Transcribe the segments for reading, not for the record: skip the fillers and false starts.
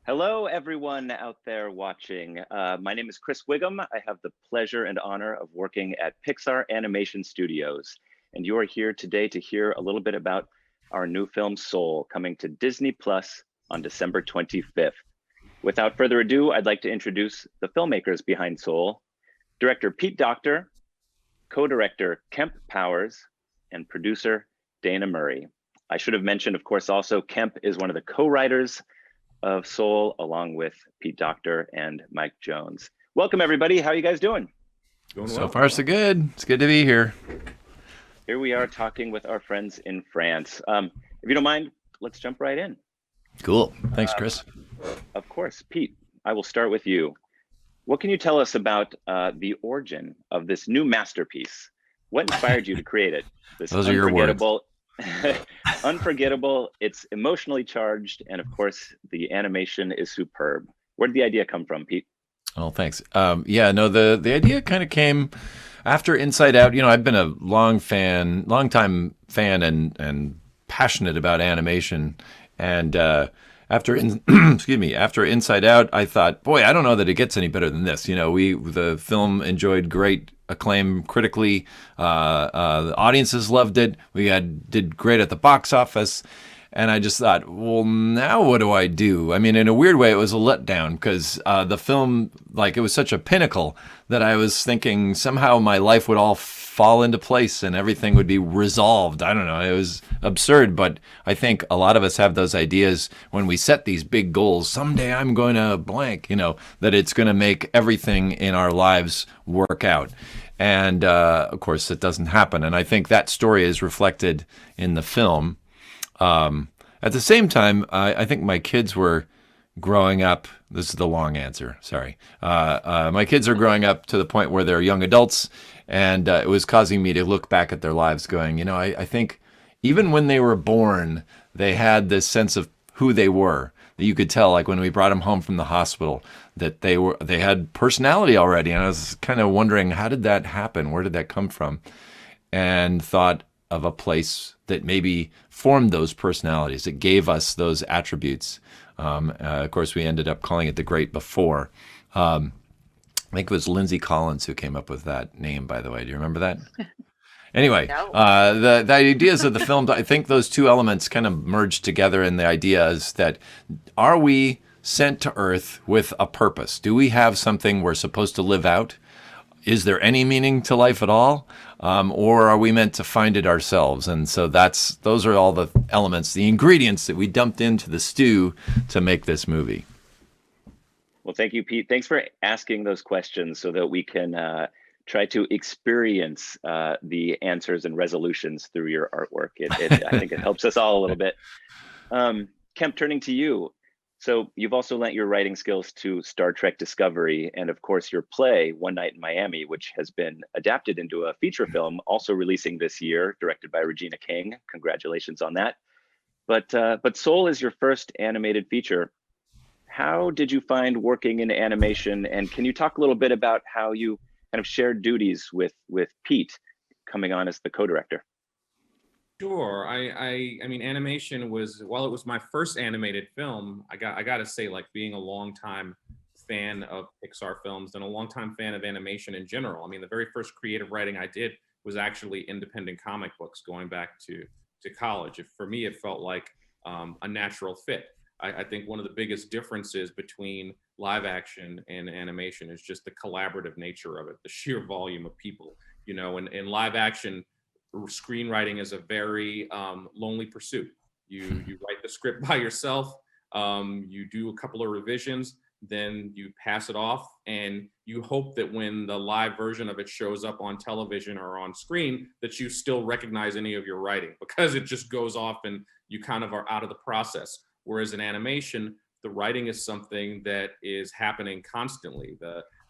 Hello, everyone out there watching. My name is Chris Wiggum. I have the pleasure and honor of working at Pixar Animation Studios. And you are here today to hear a little bit about our new film, Soul, coming to Disney Plus on December 25th. Without further ado, I'd like to introduce the filmmakers behind Soul, director Pete Docter, co-director Kemp Powers, and producer Dana Murray. I should have mentioned, of course, also Kemp is one of the co-writers of Soul, along with Pete Docter and Mike Jones. Welcome, everybody. How are you guys doing? Doing So well. far, so good. It's good to be here. Here we are talking with our friends in France. If you don't mind, let's jump right in. Cool. Thanks, Chris. Of course, Pete, I will start with you. What can you tell us about the origin of this new masterpiece? What inspired you to create it? This Those are your words. Unforgettable, it's emotionally charged, and of course, the animation is superb. Where did the idea come from, Pete? Oh, thanks. The idea kind of came after Inside Out. You know, I've been a long time fan and passionate about animation. And after Inside Out, I thought, boy, I don't know that it gets any better than this. You know, the film enjoyed great acclaim critically. The audiences loved it. Did great at the box office. And I just thought, well, now what do I do? I mean, in a weird way, it was a letdown because the film, it was such a pinnacle that I was thinking somehow my life would all fall into place and everything would be resolved. I don't know. It was absurd, but I think a lot of us have those ideas when we set these big goals. Someday I'm going to blank, that it's going to make everything in our lives work out. And of course, it doesn't happen. And I think that story is reflected in the film. At the same time, I think my kids were growing up. This is the long answer. Sorry. My kids are growing up to the point where they're young adults, and it was causing me to look back at their lives going, I think even when they were born, they had this sense of who they were. That you could tell, like when we brought them home from the hospital, that they had personality already. And I was kind of wondering, how did that happen? Where did that come from? And thought of a place that maybe formed those personalities, that gave us those attributes. Of course, we ended up calling it The Great Before. I think it was Lindsay Collins who came up with that name, by the way. Do you remember that? Anyway, No. the ideas of the film, I think those two elements kind of merged together in the idea is that are we sent to Earth with a purpose? Do we have something we're supposed to live out? Is there any meaning to life at all? Or are we meant to find it ourselves? And so those are all the elements, the ingredients that we dumped into the stew to make this movie. Well, thank you, Pete. Thanks for asking those questions so that we can try to experience the answers and resolutions through your artwork. I think it helps us all a little bit. Kemp, turning to you. So you've also lent your writing skills to Star Trek Discovery and, of course, your play, One Night in Miami, which has been adapted into a feature film, also releasing this year, directed by Regina King. Congratulations on that. But Soul is your first animated feature. How did you find working in animation? And can you talk a little bit about how you kind of shared duties with Pete coming on as the co-director? Sure. I mean, animation was, while it was my first animated film, I got to say, like, being a longtime fan of Pixar films and a longtime fan of animation in general. I mean, the very first creative writing I did was actually independent comic books going back to college. For me, it felt like a natural fit. I think one of the biggest differences between live action and animation is just the collaborative nature of it, the sheer volume of people. In live action, screenwriting is a very lonely pursuit. You write the script by yourself, you do a couple of revisions, then you pass it off, and you hope that when the live version of it shows up on television or on screen, that you still recognize any of your writing, because it just goes off and you kind of are out of the process. Whereas in animation, the writing is something that is happening constantly.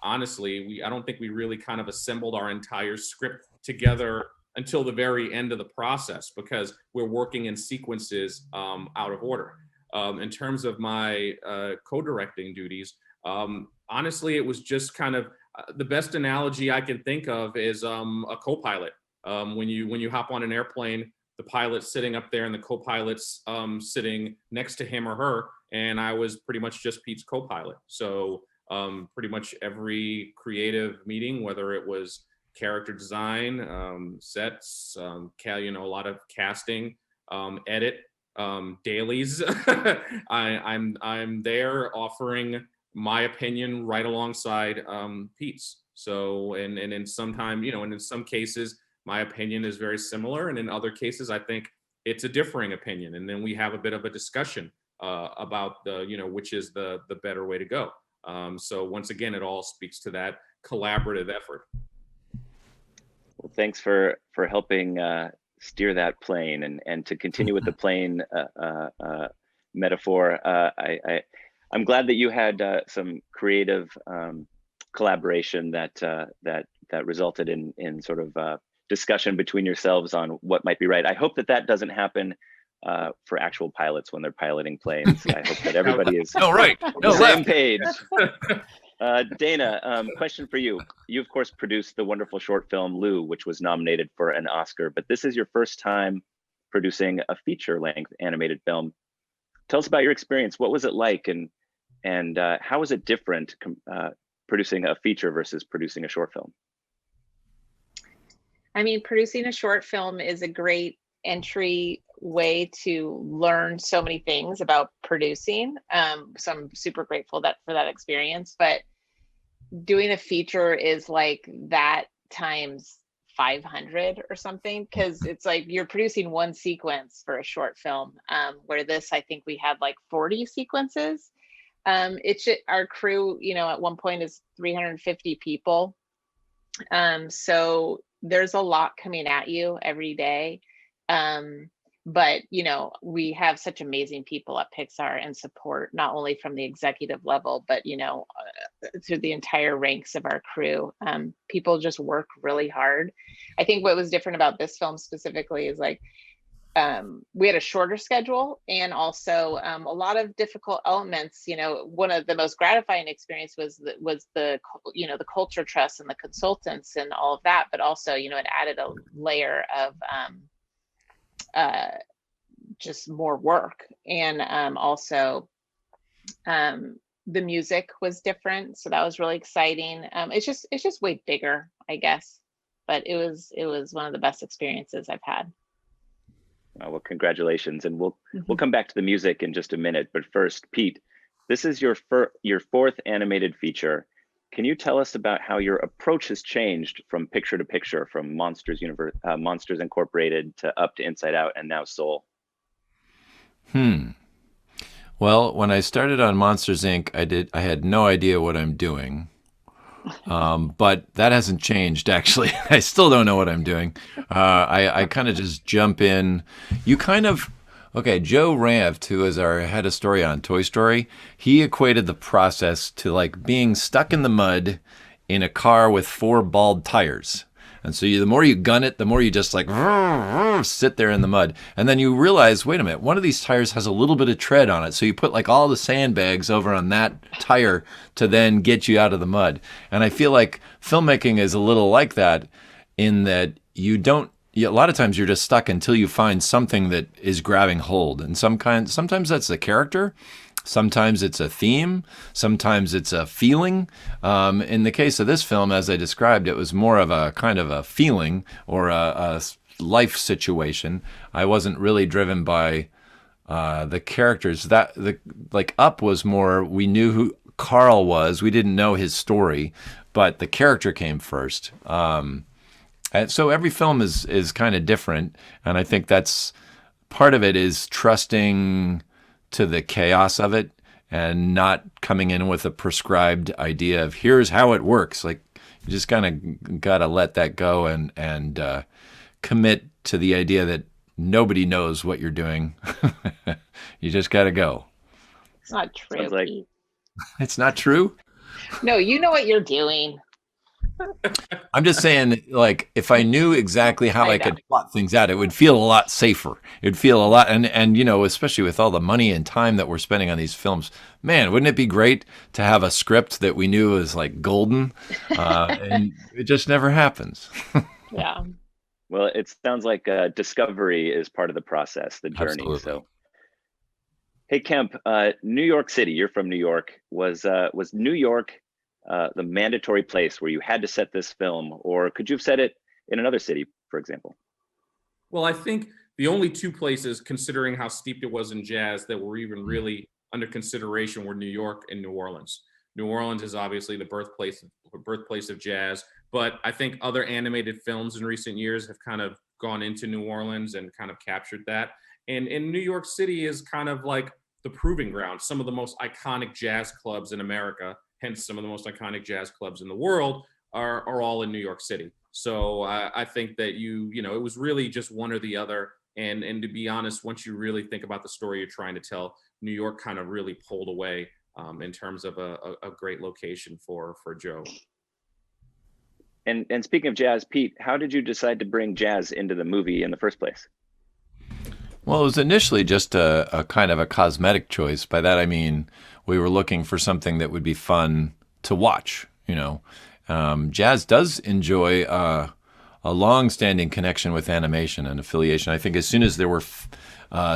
Honestly, I don't think we really kind of assembled our entire script together until the very end of the process, because we're working in sequences out of order. In terms of my co-directing duties, honestly, it was just kind of the best analogy I can think of is a co-pilot. When you hop on an airplane the pilot sitting up there and the co-pilots sitting next to him or her, and I was pretty much just Pete's co-pilot. So pretty much every creative meeting, whether it was character design, sets, a lot of casting, edit, dailies, I'm there offering my opinion right alongside Pete's. So and in some cases my opinion is very similar, and in other cases I think it's a differing opinion, and then we have a bit of a discussion about which is the better way to go. So once again, it all speaks to that collaborative effort. Well, thanks for helping steer that plane, and to continue with the plane metaphor. I'm glad that you had some creative collaboration that resulted in sort of discussion between yourselves on what might be right. I hope that doesn't happen for actual pilots when they're piloting planes. I hope that everybody is on the same page. Dana, question for you. You, of course, produced the wonderful short film Lou, which was nominated for an Oscar, but this is your first time producing a feature-length animated film. Tell us about your experience. What was it like, and how is it different producing a feature versus producing a short film? I mean, producing a short film is a great entry way to learn so many things about producing. So I'm super grateful for that experience. But doing a feature is like that times 500 or something, because it's like you're producing one sequence for a short film, where this, I think we had like 40 sequences. Our crew, at one point is 350 people. So there's a lot coming at you every day. But we have such amazing people at Pixar and support, not only from the executive level, but through the entire ranks of our crew. People just work really hard. I think what was different about this film specifically is like we had a shorter schedule, and also a lot of difficult elements. One of the most gratifying experience was the culture trust and the consultants and all of that, but also it added a layer of just more work, and also the music was different, so that was really exciting. It's just way bigger, I guess, but it was one of the best experiences I've had. Well, congratulations, and we'll come back to the music in just a minute. But first, Pete, this is your fourth animated feature. Can you tell us about how your approach has changed from picture to picture, from Monsters Incorporated to Up to Inside Out, and now Soul? Well, when I started on Monsters Inc., I had no idea what I'm doing. But that hasn't changed, actually. I still don't know what I'm doing. I kind of just jump in. Joe Ranft, who is our head of story on Toy Story, he equated the process to like being stuck in the mud in a car with 4 bald tires. And so the more you gun it, the more you just like sit there in the mud. And then you realize, wait a minute, one of these tires has a little bit of tread on it. So you put like all the sandbags over on that tire to then get you out of the mud. And I feel like filmmaking is a little like that, in that a lot of times you're just stuck until you find something that is grabbing hold. And sometimes that's the character. Sometimes it's a theme. Sometimes it's a feeling. In the case of this film, as I described, it was more of a kind of a feeling or a life situation. I wasn't really driven by the characters. Up was more, we knew who Carl was. We didn't know his story, but the character came first. And so every film is kind of different. And I think that's part of it, is trusting to the chaos of it and not coming in with a prescribed idea of here's how it works. Like, you just kind of got to let that go and commit to the idea that nobody knows what you're doing. You just got to go. It's not true. Sounds like... It's not true? No, you know what you're doing. I'm just saying, like, if I knew exactly how I could plot things out, it would feel a lot safer. It'd feel a lot, and especially with all the money and time that we're spending on these films, man, wouldn't it be great to have a script that we knew was like golden? And it just never happens. Yeah. Well, it sounds like discovery is part of the process, the journey. Absolutely. So, hey Kemp, New York City. You're from New York. Was New York the mandatory place where you had to set this film, or could you have set it in another city, for example? Well, I think the only two places, considering how steeped it was in jazz, that were even really under consideration were New York and New Orleans. New Orleans is obviously the birthplace of jazz, but I think other animated films in recent years have kind of gone into New Orleans and kind of captured that. And in New York City is kind of like the proving ground. Some of the most iconic jazz clubs in America, hence some of the most iconic jazz clubs in the world, are all in New York City. So I think that it was really just one or the other. And to be honest, once you really think about the story you're trying to tell, New York kind of really pulled away in terms of a great location for Joe. And speaking of jazz, Pete, how did you decide to bring jazz into the movie in the first place? Well, it was initially just a kind of a cosmetic choice. By that I mean we were looking for something that would be fun to watch. Jazz does enjoy a long-standing connection with animation and affiliation. I think as soon as there were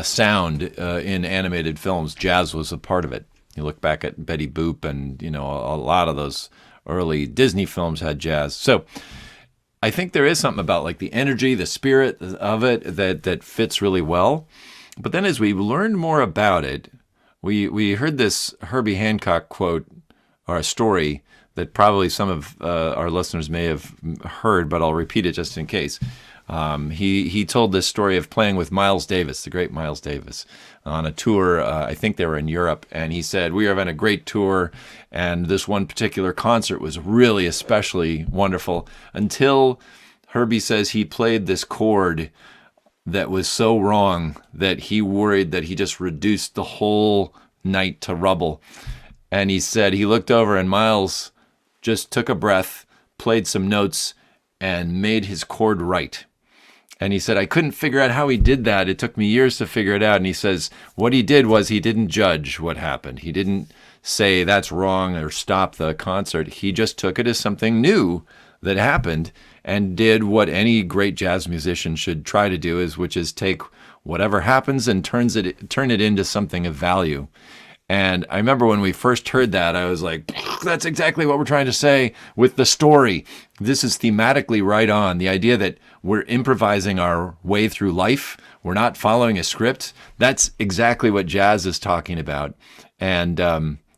sound in animated films, jazz was a part of it. You look back at Betty Boop, and a lot of those early Disney films had jazz. So I think there is something about like the energy, the spirit of it that fits really well. But then as we learned more about it, we heard this Herbie Hancock quote or a story that probably some of our listeners may have heard, but I'll repeat it just in case. He told this story of playing with Miles Davis, the great Miles Davis, on a tour. I think they were in Europe, and he said, we were having a great tour, and this one particular concert was really especially wonderful until Herbie says he played this chord that was so wrong that he worried that he just reduced the whole night to rubble. And he said he looked over and Miles just took a breath, played some notes, and made his chord right. And he said, I couldn't figure out how he did that. It took me years to figure it out. And he says, what he did was he didn't judge what happened. He didn't say that's wrong or stop the concert. He just took it as something new that happened and did what any great jazz musician should try to do, which is take whatever happens and turn it into something of value. And I remember when we first heard that, I was like, that's exactly what we're trying to say with the story. This is thematically right on. The idea that we're improvising our way through life. We're not following a script. That's exactly what jazz is talking about. And,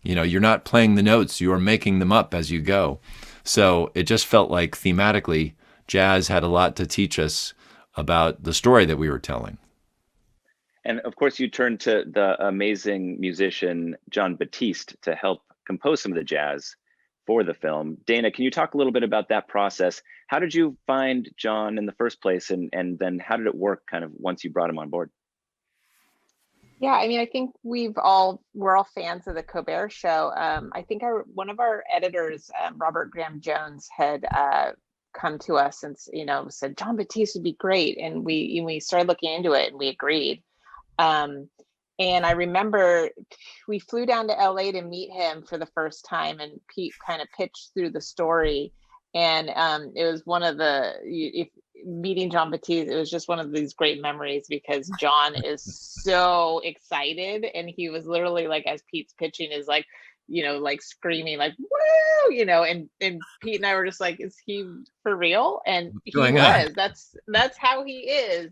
you're not playing the notes. You're making them up as you go. So it just felt like thematically, jazz had a lot to teach us about the story that we were telling. And of course, you turned to the amazing musician Jon Batiste to help compose some of the jazz for the film. Dana, can you talk a little bit about that process? How did you find Jon in the first place, and then how did it work kind of once you brought him on board? Yeah, I mean, I think we're all fans of the Colbert Show. I think one of our editors, Robert Graham Jones, had come to us and said Jon Batiste would be great, and we started looking into it and we agreed. And I remember we flew down to LA to meet him for the first time, and Pete kind of pitched through the story. And it was one of meeting Jon Batiste, it was just one of these great memories because Jon is so excited, and he was literally like, as Pete's pitching, is like, like screaming like, woo, and Pete and I were just like, is he for real? And he was. That's how he is.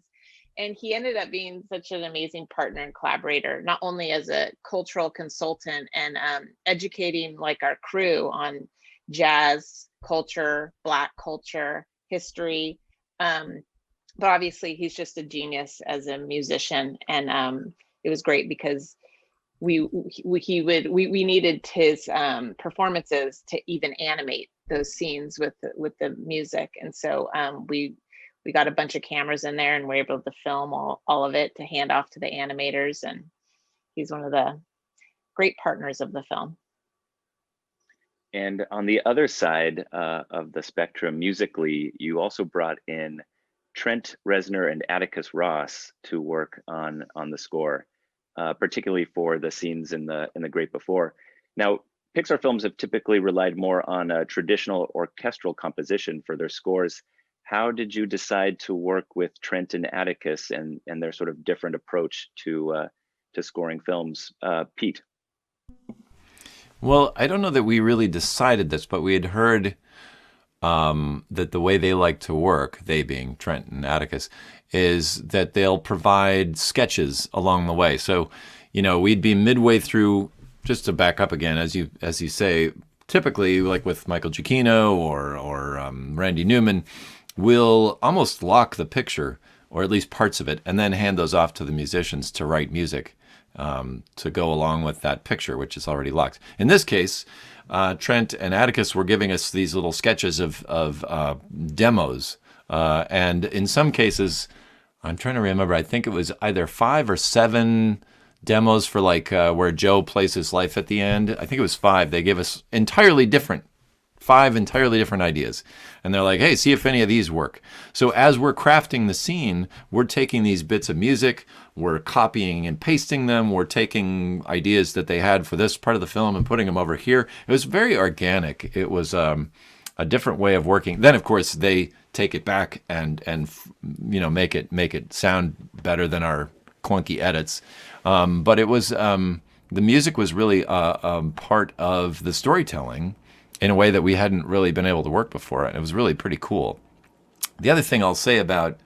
And he ended up being such an amazing partner and collaborator, not only as a cultural consultant and educating like our crew on jazz culture, Black culture, history, but obviously he's just a genius as a musician. And it was great because we needed his performances to even animate those scenes with the music. And so we got a bunch of cameras in there and we're able to film all of it to hand off to the animators. And he's one of the great partners of the film. And on the other side of the spectrum, musically, you also brought in Trent Rezner and Atticus Ross to work on the score, particularly for the scenes in the Great Before. Now, Pixar films have typically relied more on a traditional orchestral composition for their scores. how did you decide to work with Trent and Atticus and their sort of different approach to scoring films? Pete. Well, I don't know that we really decided this, but we had heard that the way they like to work, they being Trent and Atticus, is that they'll provide sketches along the way. So, we'd be midway through. Just to back up again, as you say, typically like with Michael Giacchino or Randy Newman, we'll almost lock the picture, or at least parts of it, and then hand those off to the musicians to write music to go along with that picture, which is already locked. In this case, Trent and Atticus were giving us these little sketches of demos, and in some cases, I'm trying to remember, I think it was either 5 or 7 demos for where Joe plays his life at the end. I think it was 5. They gave us 5 entirely different ideas. And they're like, hey, see if any of these work. So as we're crafting the scene, we're taking these bits of music, we're copying and pasting them, we're taking ideas that they had for this part of the film and putting them over here. It was very organic. It was a different way of working. Then, of course, they take it back and make it sound better than our clunky edits. But it was the music was really part of the storytelling in a way that we hadn't really been able to work before, and it was really pretty cool. The other thing I'll say about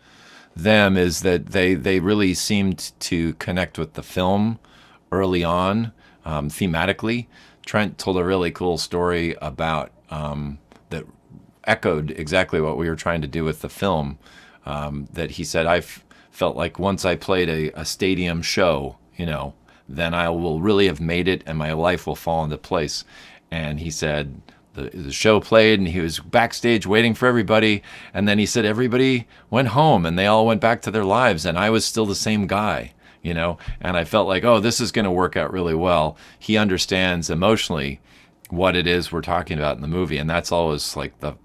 them is that they really seemed to connect with the film early on, thematically. Trent told a really cool story about that echoed exactly what we were trying to do with the film. That he said, I felt like once I played a stadium show, then I will really have made it and my life will fall into place. And he said the show played and he was backstage waiting for everybody. And then he said everybody went home and they all went back to their lives and I was still the same guy, and I felt like, oh, this is going to work out really well. He understands emotionally what it is we're talking about in the movie. And that's always like the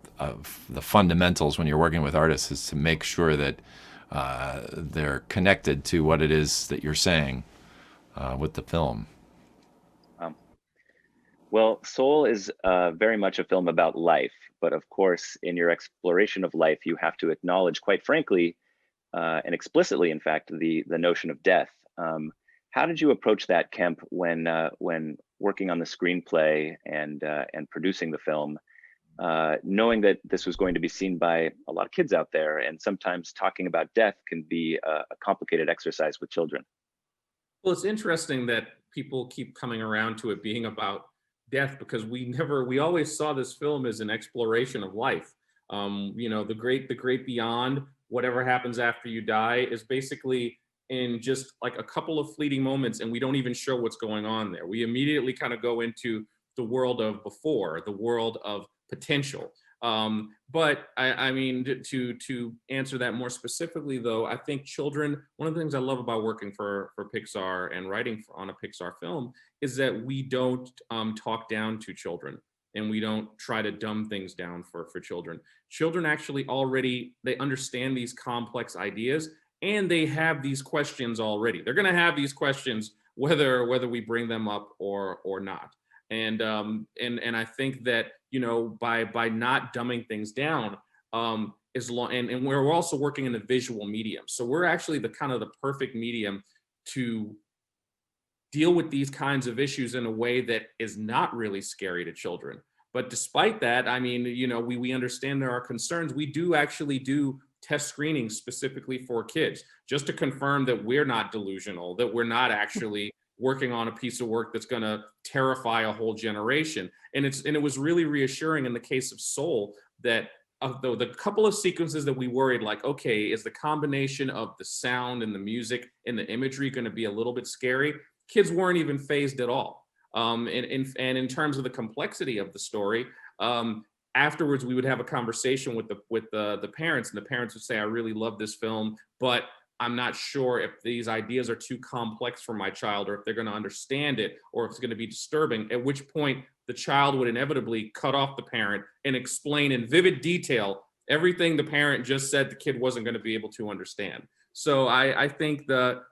fundamentals when you're working with artists, is to make sure that they're connected to what it is that you're saying with the film. Well, Soul is very much a film about life, but of course, in your exploration of life, you have to acknowledge, quite frankly, and explicitly, in fact, the notion of death. How did you approach that, Kemp, when working on the screenplay and producing the film, knowing that this was going to be seen by a lot of kids out there, and sometimes talking about death can be a complicated exercise with children? Well, it's interesting that people keep coming around to it being about death, because we always saw this film as an exploration of life. The great beyond, whatever happens after you die, is basically in just like a couple of fleeting moments, and we don't even show what's going on there. We immediately kind of go into the world of before, the world of potential. But I mean, to answer that more specifically, though, I think children, one of the things I love about working for Pixar and writing on a Pixar film is that we don't talk down to children, and we don't try to dumb things down for children. Children actually already, they understand these complex ideas, and they have these questions already. They're going to have these questions whether we bring them up or not. And I think that, by not dumbing things down, and we're also working in a visual medium, so we're actually the kind of the perfect medium to deal with these kinds of issues in a way that is not really scary to children. But despite that, I mean, we understand there are concerns. We do actually do test screenings specifically for kids, just to confirm that we're not delusional, that we're not actually working on a piece of work that's going to terrify a whole generation. And it was really reassuring in the case of Soul that the couple of sequences that we worried, like, okay, is the combination of the sound and the music and the imagery going to be a little bit scary? Kids weren't even fazed at all. And in terms of the complexity of the story, afterwards we would have a conversation with the parents, and the parents would say, I really love this film, but I'm not sure if these ideas are too complex for my child, or if they're going to understand it, or if it's going to be disturbing, at which point the child would inevitably cut off the parent and explain in vivid detail everything the parent just said the kid wasn't going to be able to understand. So I think that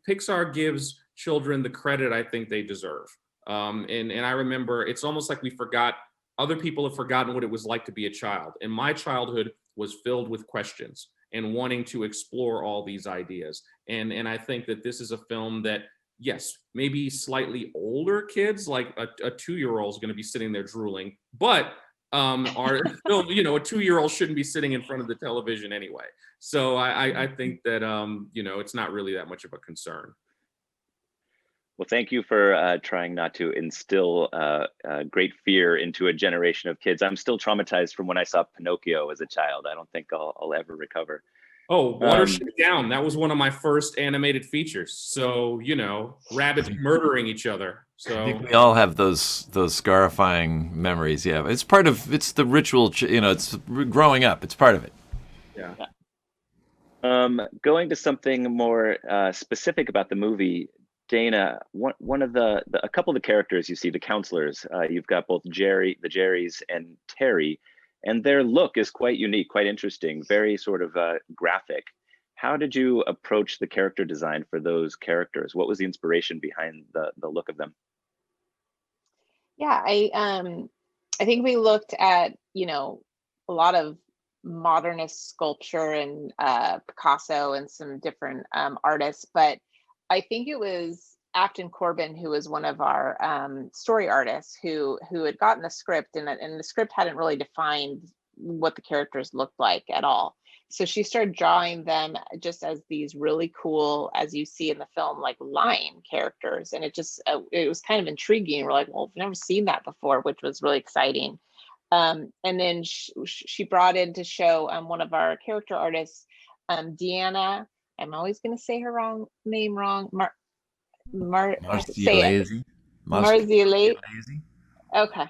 Pixar gives children the credit I think they deserve. And I remember it's almost like we forgot other people have forgotten what it was like to be a child. And my childhood was filled with questions and wanting to explore all these ideas. And I think that this is a film that, yes, maybe slightly older kids, like a 2-year-old is going to be sitting there drooling, but our film, you know, a 2-year-old shouldn't be sitting in front of the television anyway. So I think that, you know, it's not really that much of a concern. Well, thank you for trying not to instill great fear into a generation of kids. I'm still traumatized from when I saw Pinocchio as a child. I don't think I'll ever recover. Oh, Watership Down. That was one of my first animated features. So, you know, rabbits murdering each other. So I think we all have those scarifying memories. Yeah, it's the ritual. You know, it's growing up. It's part of it. yeah. Going to something more specific about the movie, Dana. One of a couple of the characters you see, the counselors. You've got both the Jerrys, and Terry, and their look is quite unique, quite interesting, very sort of graphic. How did you approach the character design for those characters? What was the inspiration behind the look of them? Yeah, I think we looked at, you know, a lot of modernist sculpture and Picasso and some different artists, but I think it was Afton Corbin, who was one of our story artists, who had gotten the script, and the script hadn't really defined what the characters looked like at all. So she started drawing them just as these really cool, as you see in the film, like lion characters, and it was kind of intriguing. We're like, well, we've never seen that before, which was really exciting. And then she brought in to show one of our character artists, Deanna. I'm always going to say her name wrong. Marzialese. Marzialese. Okay,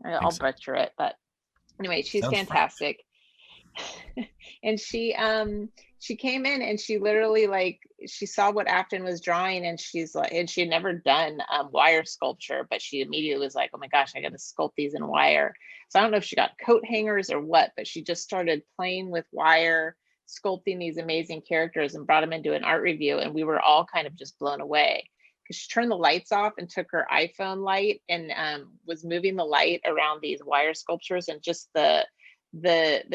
I'll butcher it, but anyway, she's Sounds fantastic. And she came in and she literally, like, she saw what Afton was drawing, and she's like, and she had never done wire sculpture, but she immediately was like, oh my gosh, I got to sculpt these in wire. So I don't know if she got coat hangers or what, but she just started playing with wire, sculpting these amazing characters, and brought them into an art review, and we were all kind of just blown away, because she turned the lights off and took her iPhone light and was moving the light around these wire sculptures, and just the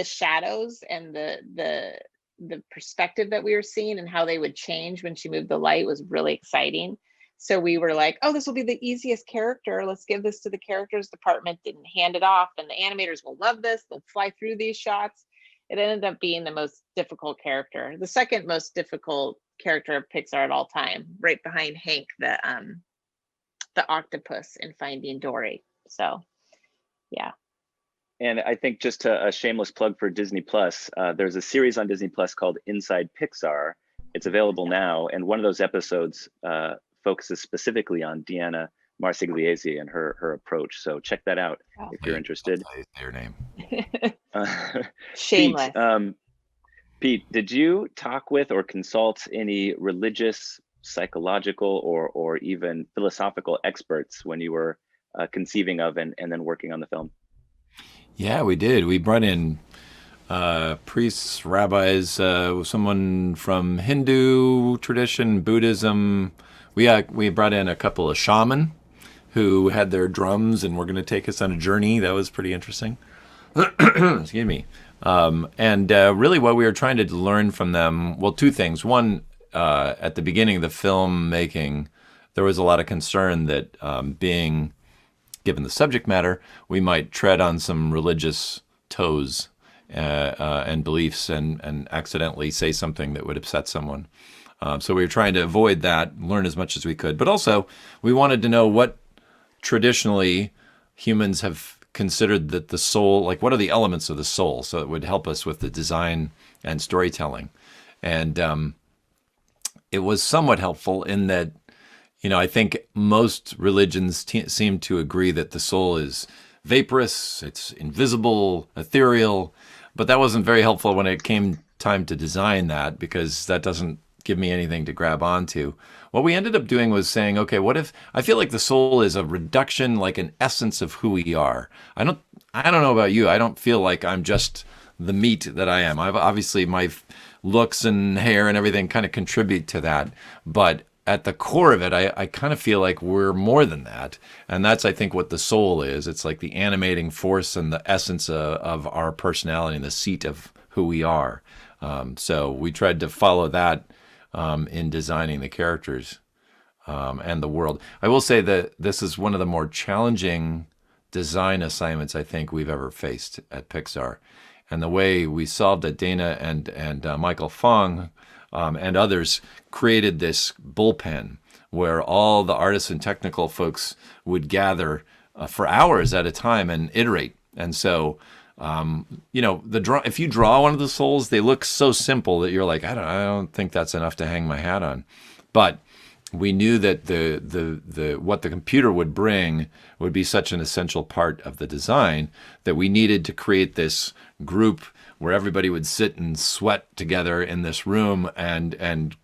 shadows and the perspective that we were seeing and how they would change when she moved the light was really exciting. So we were like, oh, this will be the easiest character. Let's give this to the characters department and hand it off, and the animators will love this. They'll fly through these shots. It ended up being the most difficult character, the second most difficult character of Pixar at all time, right behind Hank, the octopus in Finding Dory. So, yeah. And I think just a shameless plug for Disney Plus, there's a series on Disney Plus called Inside Pixar. It's available now, and one of those episodes focuses specifically on Deanna Marzigliese and her approach. So check that out if you're interested. Their name. Shameless. Pete, did you talk with or consult any religious, psychological, or even philosophical experts when you were conceiving of and then working on the film? Yeah, we did. We brought in priests, rabbis, someone from Hindu tradition, Buddhism. We brought in a couple of shaman who had their drums and were going to take us on a journey. That was pretty interesting. Excuse me. And really what we were trying to learn from them, well, two things. One, at the beginning of the film making, there was a lot of concern that being given the subject matter, we might tread on some religious toes and beliefs and accidentally say something that would upset someone. So we were trying to avoid that, learn as much as we could. But also, we wanted to know what traditionally humans have considered that the soul, like what are the elements of the soul? So it would help us with the design and storytelling. And it was somewhat helpful in that, you know, I think most religions seem to agree that the soul is vaporous, it's invisible, ethereal, but that wasn't very helpful when it came time to design that, because that doesn't give me anything to grab onto. What we ended up doing was saying, okay, what if, I feel like the soul is a reduction, like an essence of who we are. I don't know about you, I don't feel like I'm just the meat that I am. I've obviously, my looks and hair and everything kind of contribute to that, but at the core of it, I kind of feel like we're more than that. And that's, I think, what the soul is. It's like the animating force and the essence of our personality and the seat of who we are. So we tried to follow that in designing the characters and the world. I will say that this is one of the more challenging design assignments I think we've ever faced at Pixar. And the way we solved it, Dana and Michael Fong and others created this bullpen where all the artists and technical folks would gather for hours at a time and iterate. And so, if you draw one of the souls, they look so simple that you're like, I don't think that's enough to hang my hat on. But we knew that the what the computer would bring would be such an essential part of the design that we needed to create this group where everybody would sit and sweat together in this room and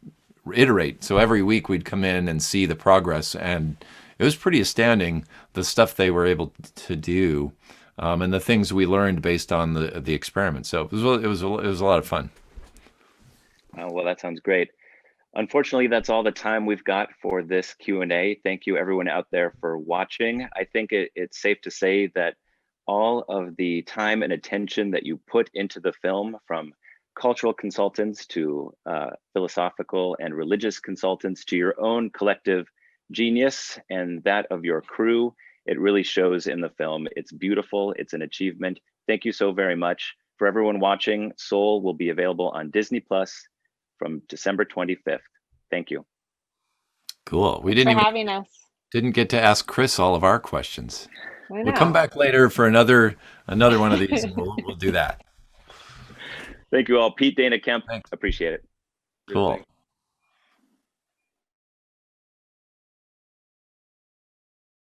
iterate. So every week we'd come in and see the progress, and it was pretty astounding the stuff they were able to do, and the things we learned based on the experiment. So it was a lot of fun. Well, that sounds great. Unfortunately, that's all the time we've got for this Q&A. Thank you everyone out there for watching. I think it's safe to say that all of the time and attention that you put into the film, from cultural consultants to philosophical and religious consultants to your own collective genius and that of your crew, it really shows in the film. It's beautiful, it's an achievement. Thank you so very much. For everyone watching, Soul will be available on Disney Plus from December 25th. Thank you. Cool. We Thanks for having us. didn't get to ask Chris all of our questions. I We'll come know. back later for another one of these, and we'll do that. Thank you all. Pete, Dana, Kemp, Thanks. appreciate it. Cool.